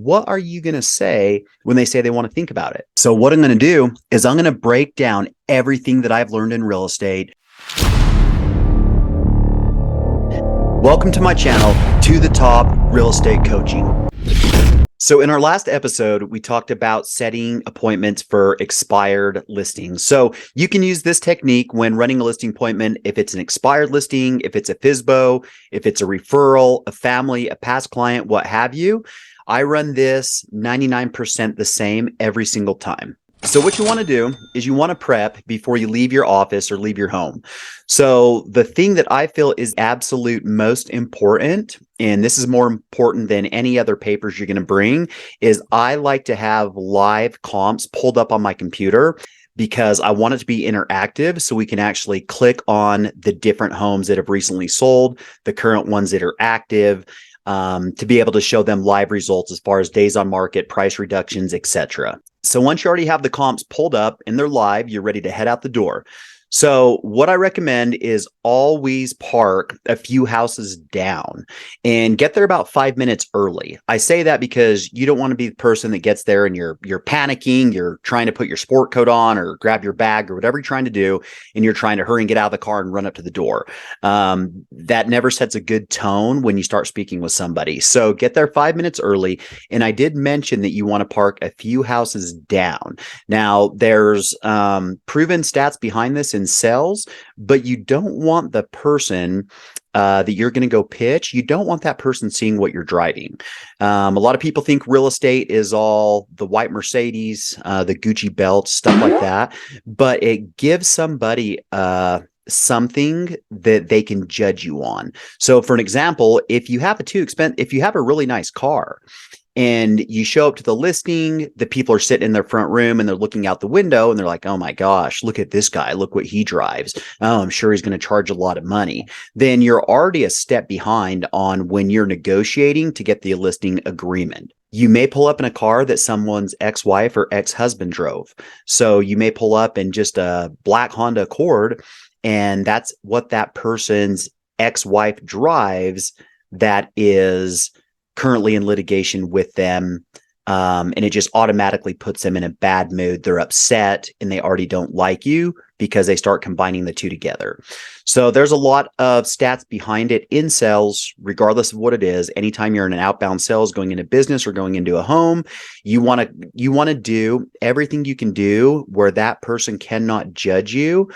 what are you going to say when they say they want to think about it? So what I'm going to do is I'm going to break down everything that I've learned in real estate. Welcome to my channel, To the Top Real Estate Coaching. So in our last episode, we talked about setting appointments for expired listings. So you can use this technique when running a listing appointment if it's an expired listing, if it's a FSBO, if it's a referral, a family, a past client, what have you. I run this 99% the same every single time. So what you want to do is you want to prep before you leave your office or leave your home. So the thing that I feel is absolute most important, and this is more important than any other papers you're going to bring, is I like to have live comps pulled up on my computer because I want it to be interactive so we can actually click on the different homes that have recently sold, the current ones that are active, to be able to show them live results as far as days on market, price reductions, etc. So once you already have the comps pulled up and they're live, you're ready to head out the door. So what I recommend is always park a few houses down and get there about 5 minutes early. I say that because you don't want to be the person that gets there and you're panicking, you're trying to put your sport coat on or grab your bag or whatever you're trying to do, and you're trying to hurry and get out of the car and run up to the door. That never sets a good tone when you start speaking with somebody. So get there 5 minutes early. And I did mention that you want to park a few houses down. Now, there's proven stats behind this in sales, but you don't want the person that you're going to go pitch, you don't want that person seeing what you're driving. A lot of people think real estate is all the white Mercedes, the Gucci belts, stuff like that, but it gives somebody something that they can judge you on. So for an example, if you have a really nice car and you show up to the listing, the people are sitting in their front room and they're looking out the window and they're like, oh my gosh, look at this guy. Look what he drives. Oh, I'm sure he's going to charge a lot of money. Then you're already a step behind on when you're negotiating to get the listing agreement. You may pull up in a car that someone's ex-wife or ex-husband drove. So you may pull up in just a black Honda Accord, and that's what that person's ex-wife drives that is currently in litigation with them. And it just automatically puts them in a bad mood. They're upset and they already don't like you because they start combining the two together. So there's a lot of stats behind it in sales, regardless of what it is. Anytime you're in an outbound sales, going into business or going into a home, you want to do everything you can do where that person cannot judge you,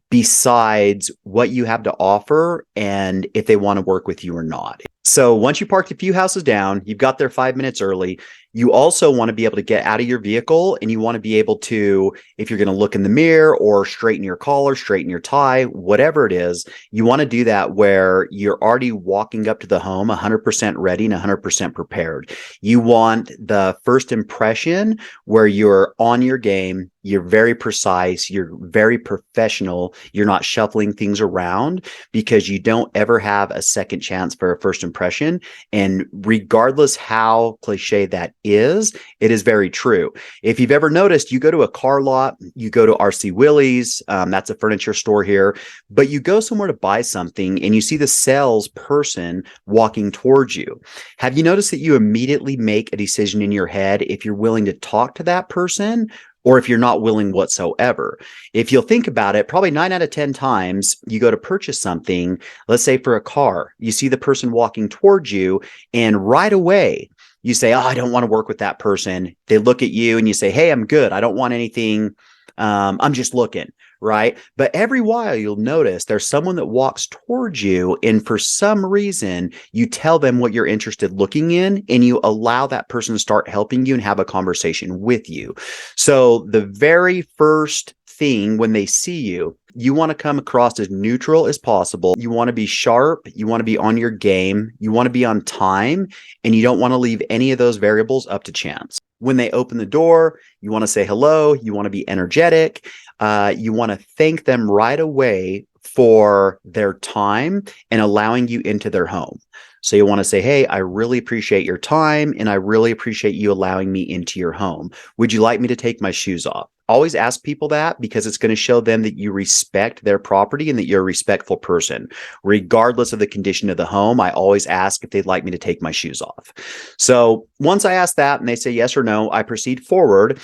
besides what you have to offer and if they want to work with you or not. So once you parked a few houses down, you've got there 5 minutes early. You also want to be able to get out of your vehicle, and you want to be able to, if you're going to look in the mirror or straighten your collar, straighten your tie, whatever it is, you want to do that where you're already walking up to the home 100% ready and 100% prepared. You want the first impression where you're on your game, you're very precise, you're very professional, you're not shuffling things around because you don't ever have a second chance for a first impression. And regardless how cliche that is, it is very true. If you've ever noticed, you go to a car lot, you go to RC Willey's, that's a furniture store here, but you go somewhere to buy something and you see the salesperson walking towards you. Have you noticed that you immediately make a decision in your head if you're willing to talk to that person or if you're not willing whatsoever? If you'll think about it, probably 9 out of 10 times you go to purchase something, let's say for a car, you see the person walking towards you and right away you say, oh, I don't want to work with that person. They look at you and you say, hey, I'm good. I don't want anything. I'm just looking, right? But every while you'll notice there's someone that walks towards you and for some reason you tell them what you're interested looking in and you allow that person to start helping you and have a conversation with you. So the very first thing when they see you, you want to come across as neutral as possible. You want to be sharp. You want to be on your game. You want to be on time, and you don't want to leave any of those variables up to chance. When they open the door, you want to say hello. You want to be energetic. You want to thank them right away for their time and allowing you into their home. So you want to say, hey, I really appreciate your time and I really appreciate you allowing me into your home. Would you like me to take my shoes off? always ask people that because it's going to show them that you respect their property and that you're a respectful person. Regardless of the condition of the home, I always ask if they'd like me to take my shoes off. So once I ask that and they say yes or no, I proceed forward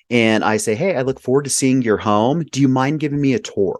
and I say, hey, I look forward to seeing your home. Do you mind giving me a tour?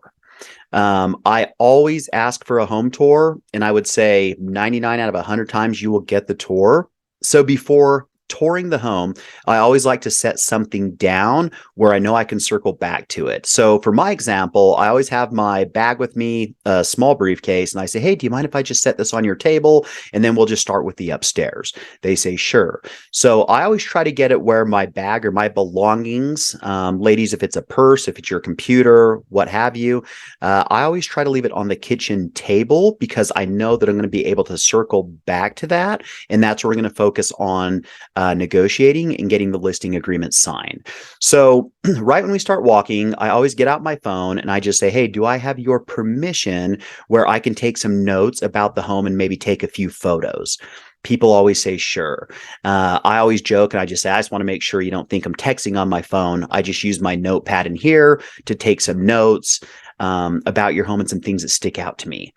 I always ask for a home tour, and I would say 99 out of 100 times you will get the tour. So before touring the home, I always like to set something down where I know I can circle back to it. So for my example, I always have my bag with me, a small briefcase, and I say, hey, do you mind if I just set this on your table? And then we'll just start with the upstairs. They say, sure. So I always try to get it where my bag or my belongings, ladies, if it's a purse, if it's your computer, what have you, I always try to leave it on the kitchen table because I know that I'm going to be able to circle back to that. And that's where we're going to focus on negotiating and getting the listing agreement signed. So right when we start walking, I always get out my phone and I just say, hey, do I have your permission where I can take some notes about the home and maybe take a few photos? People always say, sure. I always joke and I just say, I just want to make sure you don't think I'm texting on my phone. I just use my notepad in here to take some notes about your home and some things that stick out to me.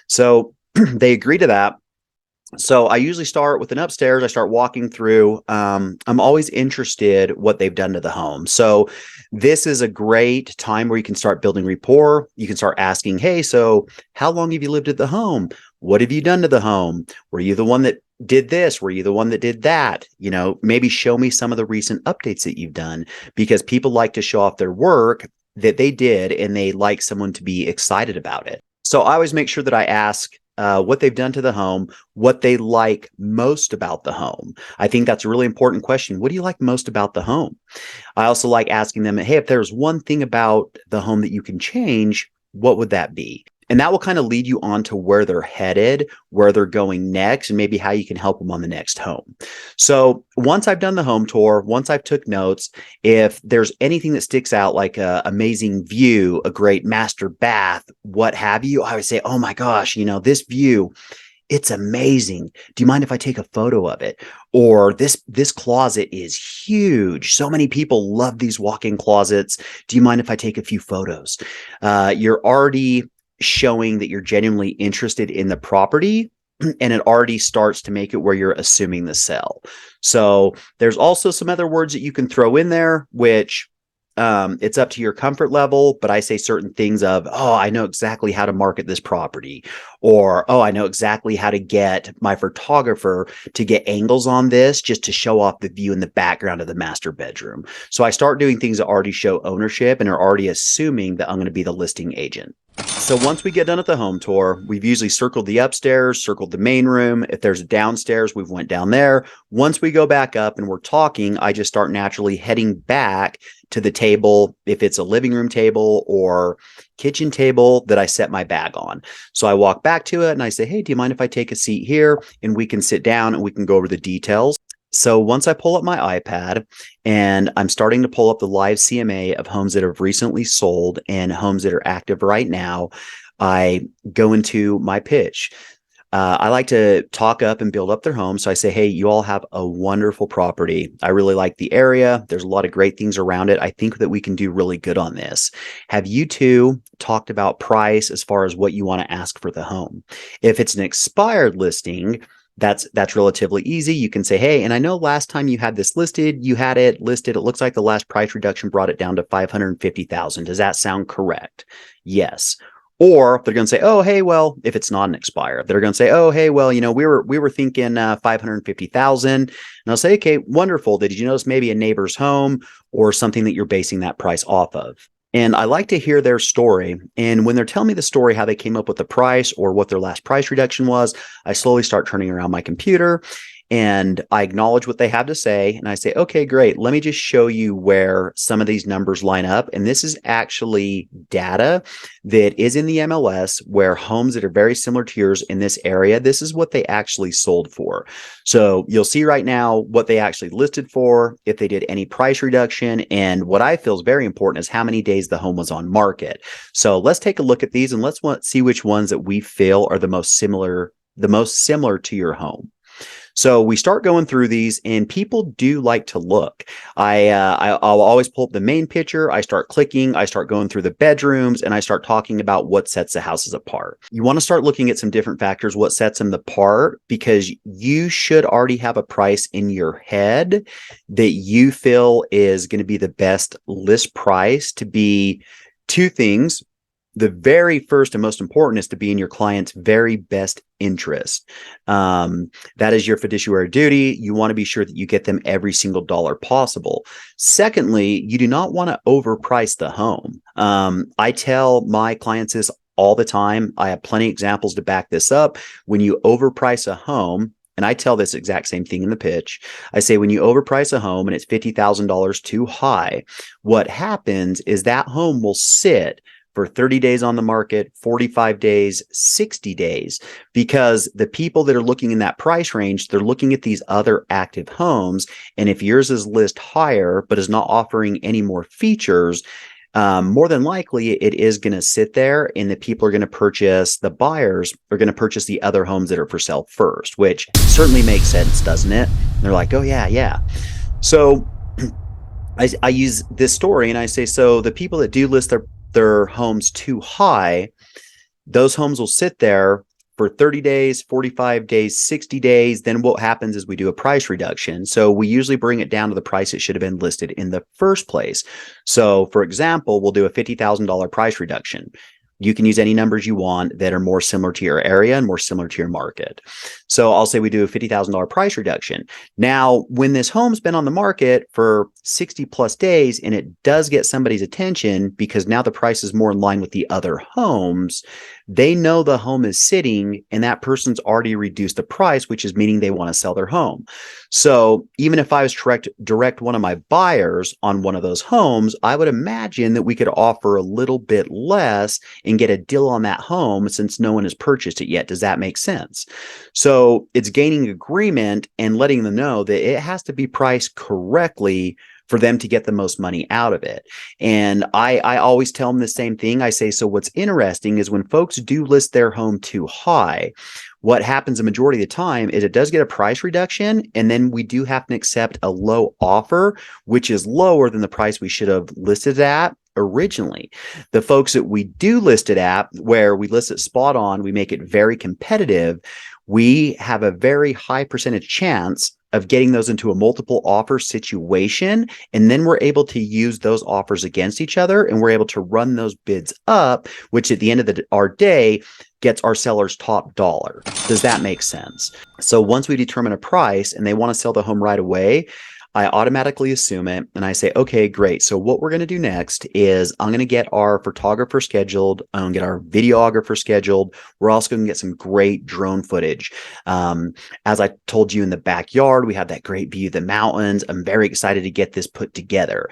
So they agree to that. So I usually start with an upstairs. I start walking through. I'm always interested what they've done to the home. So this is a great time where you can start building rapport. You can start asking, hey, so how long have you lived at the home? What have you done to the home? Were you the one that did this? Were you the one that did that? You know, maybe show me some of the recent updates that you've done, because people like to show off their work that they did and they like someone to be excited about it. So I always make sure that I ask what they've done to the home, what they like most about the home. I think that's a really important question. What do you like most about the home? I also like asking them, hey, if there's one thing about the home that you can change, what would that be? And that will kind of lead you on to where they're headed, where they're going next, and maybe how you can help them on the next home. So once I've done the home tour, once I've took notes, if there's anything that sticks out, like an amazing view, a great master bath, what have you, I would say, oh my gosh, you know, this view, it's amazing. Do you mind if I take a photo of it? Or this closet is huge. So many people love these walk-in closets. Do you mind if I take a few photos? You're already showing that you're genuinely interested in the property, and it already starts to make it where you're assuming the sell. So there's also some other words that you can throw in there, which it's up to your comfort level, but I say certain things of, oh, I know exactly how to market this property, or, oh, I know exactly how to get my photographer to get angles on this just to show off the view in the background of the master bedroom. So I start doing things that already show ownership and are already assuming that I'm going to be the listing agent. So once we get done at the home tour, we've usually circled the upstairs, circled the main room. If there's a downstairs, we've went down there. Once we go back up and we're talking, I just start naturally heading back to the table, if it's a living room table or kitchen table that I set my bag on. So I walk back to it and I say, hey, do you mind if I take a seat here and we can sit down and we can go over the details? So once I pull up my iPad and I'm starting to pull up the live CMA of homes that have recently sold and homes that are active right now, I go into my pitch. I like to talk up and build up their home. So I say, hey, you all have a wonderful property. I really like the area. There's a lot of great things around it. I think that we can do really good on this. Have you two talked about price as far as what you want to ask for the home? If it's an expired listing, that's relatively easy. You can say, hey, and I know last time you had this listed, you had it listed. It looks like the last price reduction brought it down to $550,000. Does that sound correct? Yes. Or they're going to say, oh, hey, well, if it's not an expire, they're going to say, oh, hey, well, you know, we were thinking 550,000. And I'll say, okay, wonderful. Did you notice maybe a neighbor's home or something that you're basing that price off of? And I like to hear their story. And when they're telling me the story, how they came up with the price or what their last price reduction was, I slowly start turning around my computer and I acknowledge what they have to say. And I say, okay, great. Let me just show you where some of these numbers line up. And this is actually data that is in the MLS where homes that are very similar to yours in this area, this is what they actually sold for. So you'll see right now what they actually listed for, if they did any price reduction. And what I feel is very important is how many days the home was on market. So let's take a look at these and let's see which ones that we feel are the most similar to your home. So we start going through these, and people do like to look. I'll always pull up the main picture. I start clicking. I start going through the bedrooms, and I start talking about what sets the houses apart. You want to start looking at some different factors, what sets them apart, because you should already have a price in your head that you feel is going to be the best list price to be two things. The very first and most important is to be in your client's very best interest. That is your fiduciary duty. You want to be sure that you get them every single dollar possible. Secondly, you do not want to overprice the home. I tell my clients this all the time. I have plenty of examples to back this up. When you overprice a home, and I tell this exact same thing in the pitch. I say, when you overprice a home and it's $50,000 too high, what happens is that home will sit for 30 days on the market, 45 days, 60 days, because the people that are looking in that price range, they're looking at these other active homes. And if yours is list higher, but is not offering any more features, more than likely it is going to sit there, and the people are going to purchase, the buyers are going to purchase the other homes that are for sale first, which certainly makes sense, doesn't it? And they're like, oh yeah. So I use this story and I say, so the people that do list their homes too high, those homes will sit there for 30 days, 45 days, 60 days. Then what happens is we do a price reduction. So we usually bring it down to the price it should have been listed in the first place. So for example, we'll do a $50,000 price reduction. You can use any numbers you want that are more similar to your area and more similar to your market. So I'll say we do a $50,000 price reduction. Now, when this home's been on the market for 60 plus days and it does get somebody's attention because now the price is more in line with the other homes, they know the home is sitting and that person's already reduced the price, which is meaning they want to sell their home. So even if I was direct one of my buyers on one of those homes, I would imagine that we could offer a little bit less and get a deal on that home since no one has purchased it yet. Does that make sense? So it's gaining agreement and letting them know that it has to be priced correctly for them to get the most money out of it. And I always tell them the same thing. I say, so what's interesting is when folks do list their home too high, what happens the majority of the time is it does get a price reduction, and then we do have to accept a low offer, which is lower than the price we should have listed at originally. The folks that we do list it at, where we list it spot on, we make it very competitive, we have a very high percentage chance of getting those into a multiple offer situation. And then we're able to use those offers against each other, and we're able to run those bids up, which at the end of our day gets our seller's top dollar. Does that make sense? So once we determine a price and they want to sell the home right away, I automatically assume it and I say, okay, great. So what we're going to do next is I'm going to get our photographer scheduled. I'm going to get our videographer scheduled. We're also going to get some great drone footage. As I told you, in the backyard, we have that great view of the mountains. I'm very excited to get this put together.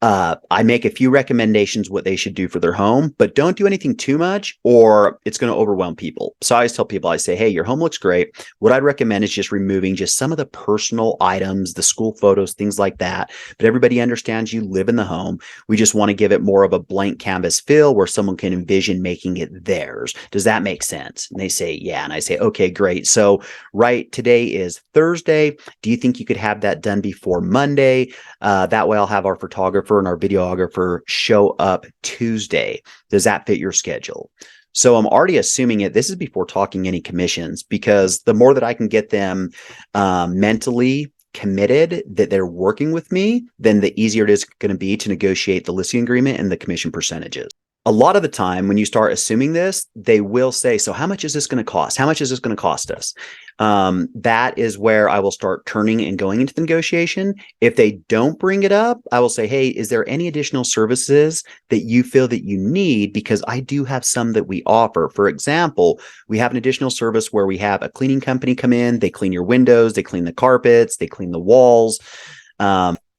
I make a few recommendations what they should do for their home, but don't do anything too much or it's going to overwhelm people. So I always tell people, I say, hey, your home looks great. What I'd recommend is just removing just some of the personal items, the school photos, things like that. But everybody understands you live in the home. We just want to give it more of a blank canvas feel where someone can envision making it theirs. Does that make sense? And they say, yeah. And I say, okay, great. So right, today is Thursday. Do you think you could have that done before Monday? That way I'll have our photographer and our videographer show up Tuesday. Does that fit your schedule? So I'm already assuming it. This is before talking any commissions, because the more that I can get them mentally committed that they're working with me, then the easier it is going to be to negotiate the listing agreement and the commission percentages. A lot of the time when you start assuming this, they will say, so how much is this going to cost? How much is this going to cost us? That is where I will start turning and going into the negotiation. If they don't bring it up, I will say, hey, is there any additional services that you feel that you need? Because I do have some that we offer. For example, we have an additional service where we have a cleaning company come in, they clean your windows, they clean the carpets, they clean the walls.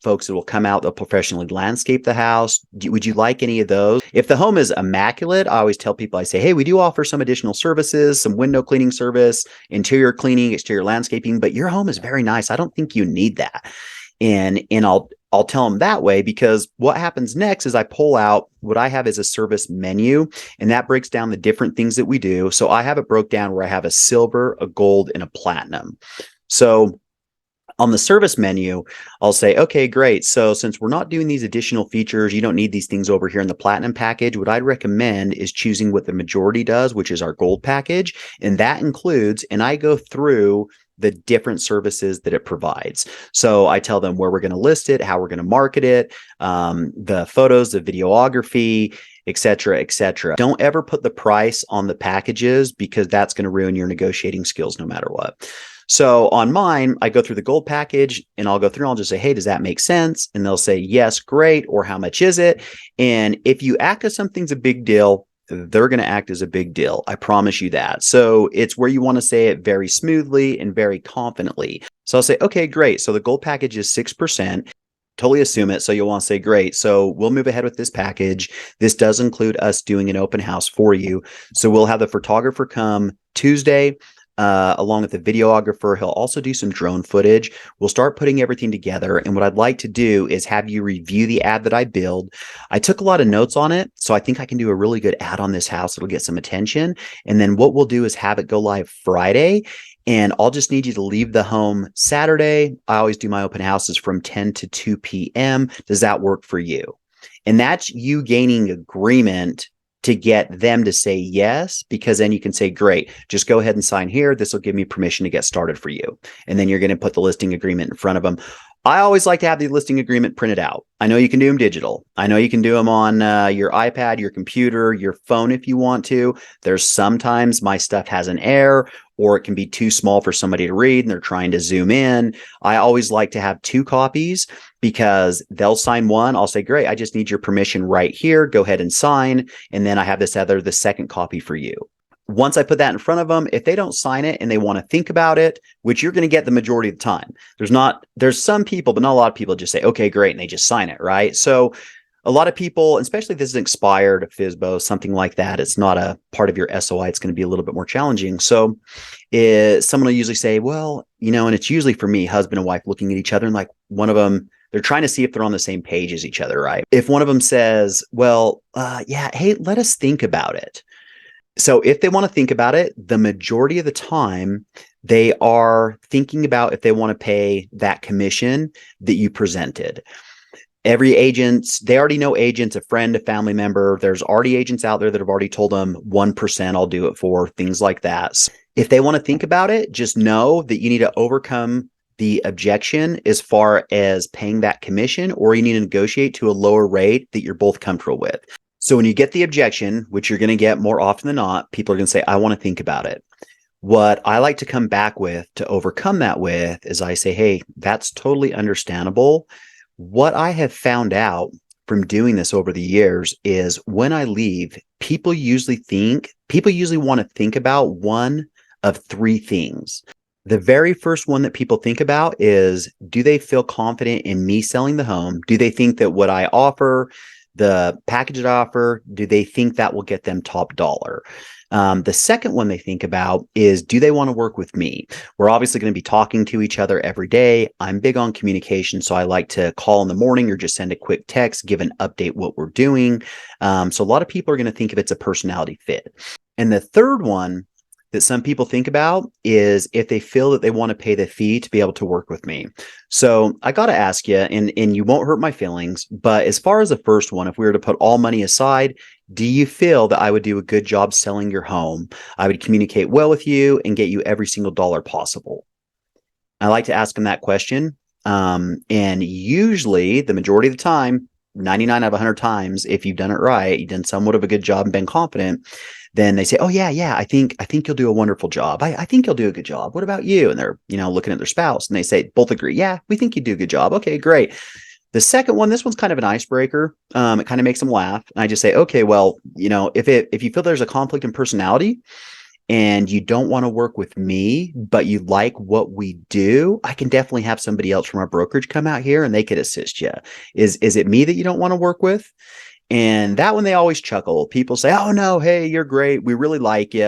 Folks that will come out, they'll professionally landscape the house. Would you like any of those? If the home is immaculate, I always tell people, I say, hey, we do offer some additional services, some window cleaning service, interior cleaning, exterior landscaping, but your home is very nice. I don't think you need that. And I'll tell them that way, because what happens next is I pull out what I have as a service menu, and that breaks down the different things that we do. So I have it broke down where I have a silver, a gold, and a platinum. So on the service menu, I'll say, okay, great. So since we're not doing these additional features, you don't need these things over here in the platinum package. What I'd recommend is choosing what the majority does, which is our gold package. And that includes, and I go through the different services that it provides. So I tell them where we're going to list it, how we're going to market it, the photos, the videography, et cetera, et cetera. Don't ever put the price on the packages because that's going to ruin your negotiating skills no matter what. So on mine, I go through the gold package and I'll go through and I'll just say, hey, does that make sense? And they'll say, yes, great. Or how much is it? And if you act as something's a big deal, they're going to act as a big deal. I promise you that. So it's where you want to say it very smoothly and very confidently. So I'll say, okay, great. So the gold package is 6%. Totally assume it. So you'll want to say, great. So we'll move ahead with this package. This does include us doing an open house for you. So we'll have the photographer come Tuesday. Along with the videographer. He'll also do some drone footage. We'll start putting everything together. And what I'd like to do is have you review the ad that I build. I took a lot of notes on it, so I think I can do a really good ad on this house. It'll get some attention. And then what we'll do is have it go live Friday. And I'll just need you to leave the home Saturday. I always do my open houses from 10 to 2 p.m. Does that work for you? And that's you gaining agreement to get them to say yes, because then you can say, great, just go ahead and sign here. This will give me permission to get started for you. And then you're going to put the listing agreement in front of them. I always like to have the listing agreement printed out. I know you can do them digital. I know you can do them on your iPad, your computer, your phone if you want to. There's sometimes my stuff has an error or it can be too small for somebody to read and they're trying to zoom in. I always like to have 2 copies because they'll sign one. I'll say, great, I just need your permission right here. Go ahead and sign. And then I have the second copy for you. Once I put that in front of them, if they don't sign it and they want to think about it, which you're going to get the majority of the time, there's some people, but not a lot of people just say, okay, great. And they just sign it. Right. So a lot of people, especially if this is expired, FSBO, something like that, it's not a part of your SOI. It's going to be a little bit more challenging. So someone will usually say, well, and it's usually for me, husband and wife looking at each other and like one of them, they're trying to see if they're on the same page as each other. Right. If one of them says, well, yeah, hey, let us think about it. So if they want to think about it, the majority of the time, they are thinking about if they want to pay that commission that you presented. Every agent, they already know agents, a friend, a family member. There's already agents out there that have already told them 1% I'll do it for, things like that. So if they want to think about it, just know that you need to overcome the objection as far as paying that commission, or you need to negotiate to a lower rate that you're both comfortable with. So when you get the objection, which you're going to get more often than not, people are going to say, I want to think about it. What I like to come back with to overcome that with is I say, hey, that's totally understandable. What I have found out from doing this over the years is when I leave, people usually want to think about one of 3 things. The very first one that people think about is, do they feel confident in me selling the home? Do they think that what I offer, the package that I offer, do they think that will get them top dollar? The second one they think about is, do they want to work with me? We're obviously going to be talking to each other every day. I'm big on communication, so I like to call in the morning or just send a quick text, give an update what we're doing. So a lot of people are going to think if it's a personality fit. And the third one that some people think about is if they feel that they want to pay the fee to be able to work with me. So I got to ask you, and you won't hurt my feelings, but as far as the first one, if we were to put all money aside, do you feel that I would do a good job selling your home? I would communicate well with you and get you every single dollar possible. I like to ask them that question. And usually the majority of the time, 99 out of 100 times, if you've done it right, you've done somewhat of a good job and been confident, then they say, oh yeah, I think you'll do a wonderful job. I think you'll do a good job. What about you? And they're, looking at their spouse and they say, both agree. Yeah, we think you do a good job. Okay, great. The second one, this one's kind of an icebreaker. It kind of makes them laugh. And I just say, okay, well, if you feel there's a conflict in personality and you don't want to work with me, but you like what we do, I can definitely have somebody else from our brokerage come out here and they could assist you. Is it me that you don't want to work with? And that one, they always chuckle. People say, oh no, hey, you're great. We really like you.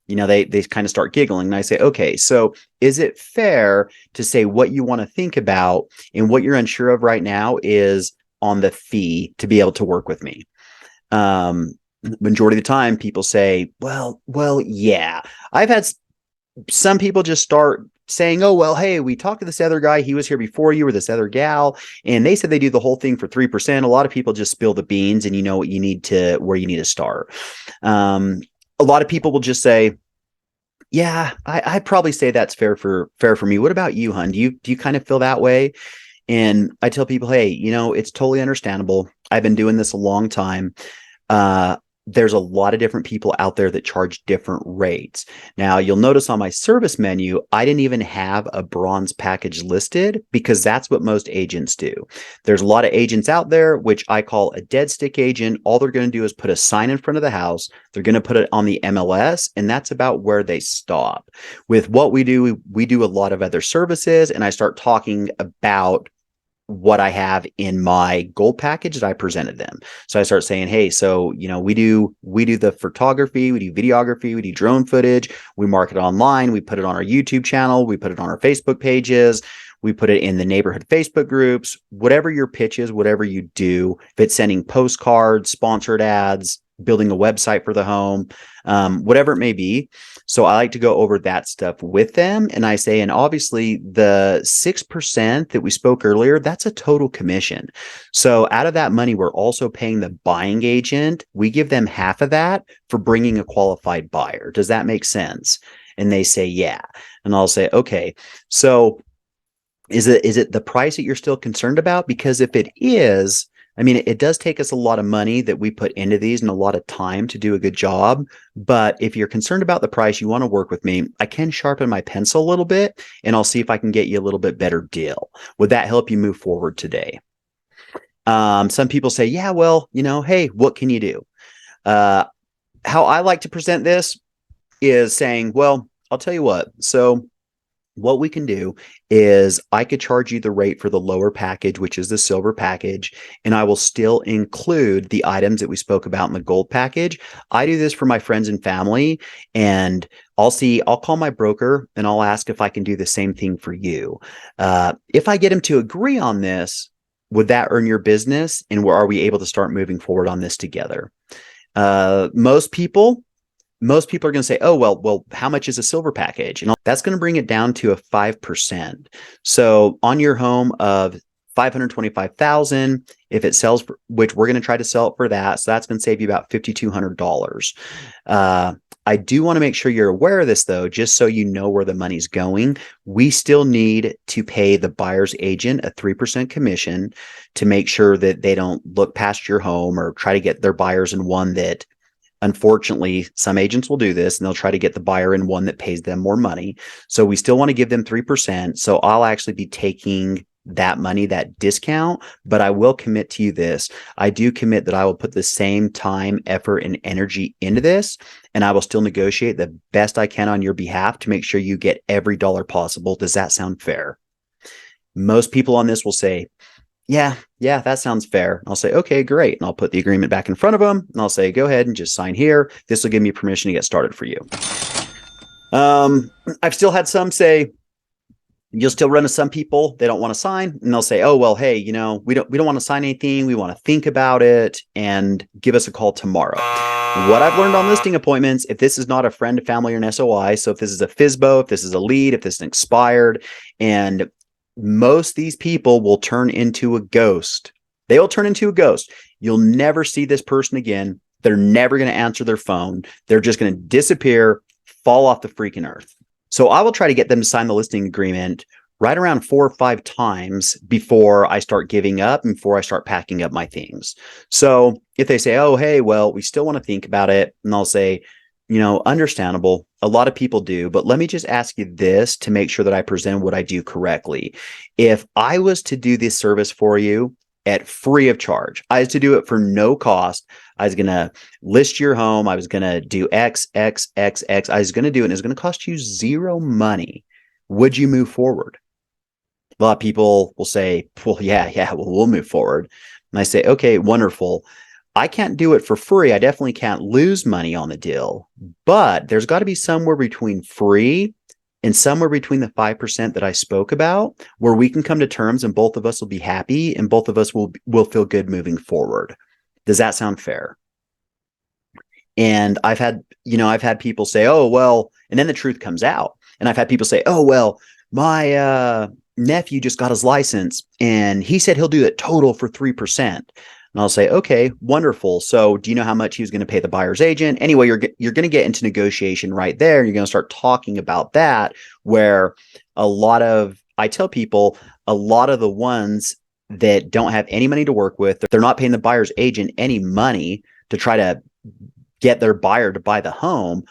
They kind of start giggling. And I say, okay, so is it fair to say what you want to think about and what you're unsure of right now is on the fee to be able to work with me? Majority of the time people say, well, yeah. I've had some people just start saying, oh, well, hey, we talked to this other guy. He was here before you, or this other gal, and they said they do the whole thing for 3%. A lot of people just spill the beans, and you know what you need to, where you need to start. A lot of people will just say, yeah, I'd probably say that's fair for me. What about you, hun? Do you kind of feel that way? And I tell people, hey, it's totally understandable. I've been doing this a long time. There's a lot of different people out there that charge different rates. Now, you'll notice on my service menu, I didn't even have a bronze package listed because that's what most agents do. There's a lot of agents out there, which I call a dead stick agent. All they're going to do is put a sign in front of the house. They're going to put it on the MLS, and that's about where they stop. With what we do a lot of other services, and I start talking about what I have in my gold package that I presented them. So I start saying, hey, so, we do the photography, we do videography, we do drone footage, we market online, we put it on our YouTube channel, we put it on our Facebook pages, we put it in the neighborhood Facebook groups, whatever your pitch is, whatever you do, if it's sending postcards, sponsored ads, building a website for the home, whatever it may be. So I like to go over that stuff with them. And I say, and obviously the 6% that we spoke earlier, that's a total commission. So out of that money, we're also paying the buying agent. We give them half of that for bringing a qualified buyer. Does that make sense? And they say, yeah. And I'll say, okay, so is it the price that you're still concerned about? Because if it is, I mean, it does take us a lot of money that we put into these and a lot of time to do a good job. But if you're concerned about the price, you want to work with me, I can sharpen my pencil a little bit, and I'll see if I can get you a little bit better deal. Would that help you move forward today? Some people say, yeah, well, hey, what can you do? How I like to present this is saying, well, I'll tell you what. So what we can do is I could charge you the rate for the lower package, which is the silver package, and I will still include the items that we spoke about in the gold package. I do this for my friends and family, and I'll call my broker and I'll ask if I can do the same thing for you. If I get him to agree on this, would that earn your business? And are we able to start moving forward on this together? Most people are going to say, oh, well, how much is a silver package? And that's going to bring it down to a 5%. So on your home of 525,000, if it sells, which we're going to try to sell it for that. So that's going to save you about $5,200. I do want to make sure you're aware of this, though, just so you know where the money's going. We still need to pay the buyer's agent a 3% commission to make sure that they don't look past your home or try to get their buyers in one that, unfortunately, some agents will do this and they'll try to get the buyer in one that pays them more money. So we still want to give them 3%. So I'll actually be taking that money, that discount, but I will commit to you this. I do commit that I will put the same time, effort, and energy into this, and I will still negotiate the best I can on your behalf to make sure you get every dollar possible. Does that sound fair? Most people on this will say, yeah, that sounds fair. I'll say, okay, great. And I'll put the agreement back in front of them. And I'll say, go ahead and just sign here. This will give me permission to get started for you. I've still had some say, you'll still run to some people, they don't want to sign. And they'll say, oh, well, hey, we don't want to sign anything. We want to think about it and give us a call tomorrow. What I've learned on listing appointments, if this is not a friend, family, or an SOI, so if this is a FSBO, if this is a lead, if this is an expired, and most these people will turn into a ghost. They will turn into a ghost. You'll never see this person again. They're never going to answer their phone. They're just going to disappear, fall off the freaking earth. So I will try to get them to sign the listing agreement right around 4 or 5 times before I start giving up and before I start packing up my things. So if they say, oh, hey, well, we still want to think about it, and I'll say, understandable. A lot of people do, but let me just ask you this to make sure that I present what I do correctly. If I was to do this service for you at free of charge, I was to do it for no cost, I was going to list your home, I was going to do X, X, X, X, I was going to do it, and it's going to cost you 0 money, would you move forward? A lot of people will say, well, yeah, well, we'll move forward. And I say, okay, wonderful. I can't do it for free. I definitely can't lose money on the deal, but there's got to be somewhere between free and somewhere between the 5% that I spoke about where we can come to terms and both of us will be happy and both of us will feel good moving forward. Does that sound fair? And I've had people say, oh, well, and then the truth comes out. And I've had people say, oh, well, my nephew just got his license and he said he'll do it total for 3%. And I'll say, okay, wonderful. So do you know how much he was going to pay the buyer's agent? Anyway, you're going to get into negotiation right there. You're going to start talking about that, where I tell people, a lot of the ones that don't have any money to work with, they're not paying the buyer's agent any money to try to get their buyer to buy the home.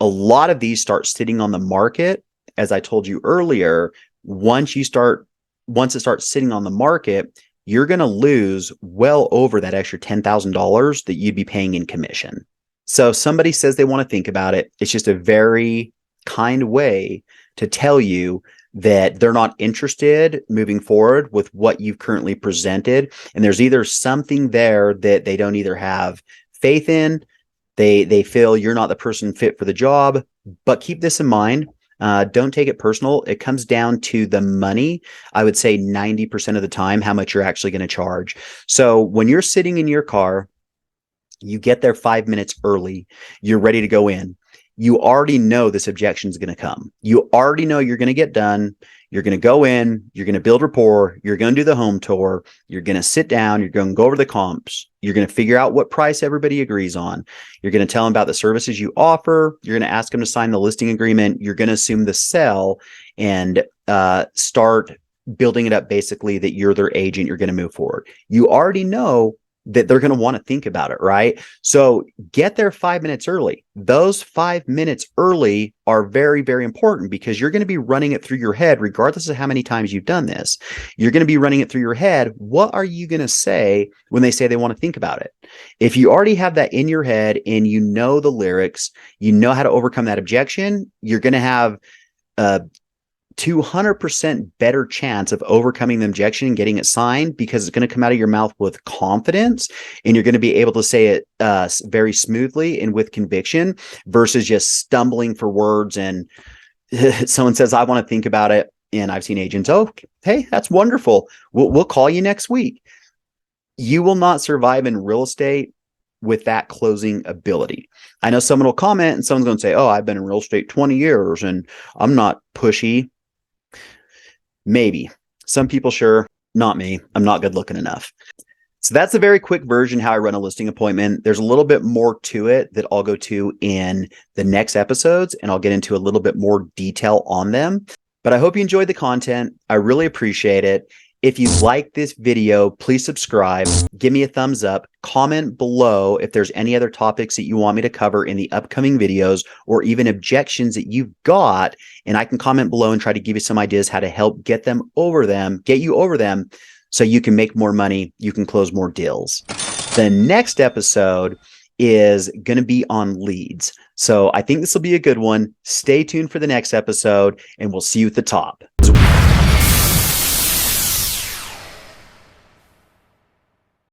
A lot of these start sitting on the market. As I told you earlier, once it starts sitting on the market, you're going to lose well over that extra $10,000 that you'd be paying in commission. So if somebody says they want to think about it, it's just a very kind way to tell you that they're not interested moving forward with what you've currently presented. And there's either something there that they don't either have faith in, they feel you're not the person fit for the job. But keep this in mind. Don't take it personal. It comes down to the money. I would say 90% of the time, how much you're actually going to charge. So when you're sitting in your car, you get there 5 minutes early, you're ready to go in. You already know this objection is going to come. You already know you're going to get done. You're going to go in, you're going to build rapport, you're going to do the home tour, you're going to sit down, you're going to go over the comps, you're going to figure out what price everybody agrees on. You're going to tell them about the services you offer. You're going to ask them to sign the listing agreement. You're going to assume the sell and start building it up basically that you're their agent. You're going to move forward. You already know that they're going to want to think about it, right? So get there 5 minutes early. Those 5 minutes early are very, very important because you're going to be running it through your head, regardless of how many times you've done this. You're going to be running it through your head. What are you going to say when they say they want to think about it? If you already have that in your head and you know the lyrics, you know how to overcome that objection, you're going to have 200% better chance of overcoming the objection and getting it signed, because it's going to come out of your mouth with confidence and you're going to be able to say it very smoothly and with conviction versus just stumbling for words. And someone says, I want to think about it. And I've seen agents, oh, hey, that's wonderful. We'll call you next week. You will not survive in real estate with that closing ability. I know someone will comment and someone's going to say, oh, I've been in real estate 20 years and I'm not pushy. Maybe. Some people, sure. Not me. I'm not good looking enough. So that's a very quick version how I run a listing appointment. There's a little bit more to it that I'll go to in the next episodes, and I'll get into a little bit more detail on them. But I hope you enjoyed the content. I really appreciate it. If you like this video, please subscribe, give me a thumbs up, comment below if there's any other topics that you want me to cover in the upcoming videos, or even objections that you've got, and I can comment below and try to give you some ideas how to help get you over them so you can make more money, you can close more deals. The next episode is going to be on leads. So I think this will be a good one. Stay tuned for the next episode and we'll see you at the top.